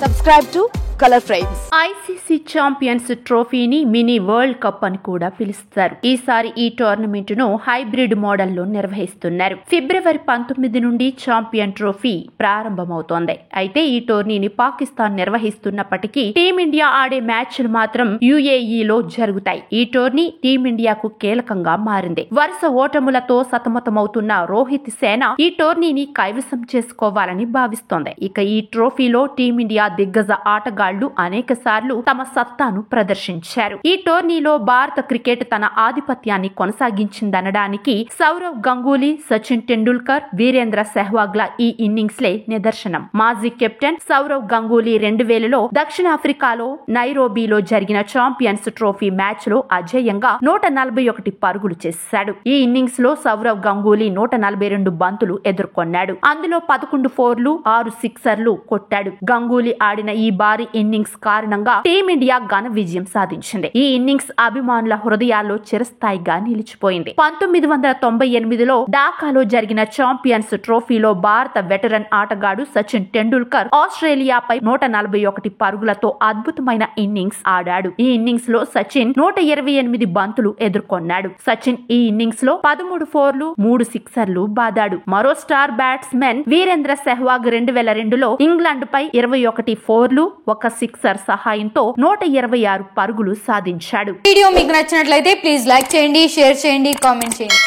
Subscribe to Color Frames. ICC champions ట్రోఫీని mini world cup అని కూడా పిలుస్తారు. ఈసారి ఈ టోర్నమెంట్ ను హైబ్రిడ్ మోడల్లో నిర్వహిస్తున్నారు. ఫిబ్రవరి 19 నుండి ఛాంపియన్ ట్రోఫీ ప్రారంభమవుతోంది. అయితే ఈ టోర్నీని పాకిస్తాన్ నిర్వహిస్తున్నప్పటికీ టీమిండియా ఆడే మ్యాచ్లు మాత్రం యుఏఈలో జరుగుతాయి. ఈ టోర్నీ టీమిండియాకు కీలకంగా మారింది. వరుస ఓటములతో సతమతమవుతున్న రోహిత్ సేన ఈ టోర్నీని కైవసం చేసుకోవాలని భావిస్తోంది. ఇక ఈ ట్రోఫీలో టీమిండియా దిగ్గజ ఆటగాళ్లు అనేక సార్లు తమ సత్తాను ప్రదర్శించారు. ఈ టోర్నీలో భారత క్రికెట్ తన ఆధిపత్యాన్ని కొనసాగించిందనడానికి సౌరవ్ గంగూలీ, సచిన్ టెండూల్కర్, వీరేంద్ర సెహ్వాగ్ల ఈ ఇన్నింగ్స్లే నిదర్శనం. మాజీ కెప్టెన్ సౌరవ్ గంగూలీ 2000లో దక్షిణాఫ్రికాలో నైరోబీలో జరిగిన ఛాంపియన్స్ ట్రోఫీ మ్యాచ్ లో అజేయంగా 141 పరుగులు చేశాడు. ఈ ఇన్నింగ్స్ లో సౌరవ్ గంగూలీ 142 బంతులు ఎదుర్కొన్నాడు. అందులో 11 ఫోర్లు, 6 సిక్సర్లు కొట్టాడు. గంగూలీ ఆడిన ఈ భారీ ఇన్నింగ్స్ కారణంగా టీమిండియా ఘన విజయం సాధించింది. ఈ ఇన్నింగ్స్ అభిమానుల హృదయాల్లో చిరస్థాయిగా నిలిచిపోయింది. 1998లో ఢాకాలో జరిగిన ఛాంపియన్స్ ట్రోఫీలో భారత వెటరన్ ఆటగాడు సచిన్ టెండూల్కర్ ఆస్ట్రేలియాపై 141 పరుగులతో అద్భుతమైన ఇన్నింగ్స్ ఆడాడు. ఈ ఇన్నింగ్స్ లో సచిన్ 128 బంతులు ఎదుర్కొన్నాడు. సచిన్ ఈ ఇన్నింగ్స్ లో 13 ఫోర్లు, 3 సిక్సర్లు బాదాడు. మరో స్టార్ బ్యాట్స్మెన్ వీరేంద్ర సెహ్వాగ్ 2002లో ఇంగ్లాండ్ పై 21 ఫోర్లు, 1 సిక్సర్ సహాయంతో 126 పరుగులు సాధించాడు. వీడియో మీకు నచ్చినట్లయితే ప్లీజ్ లైక్ చేయండి, షేర్ చేయండి, కామెంట్ చేయండి.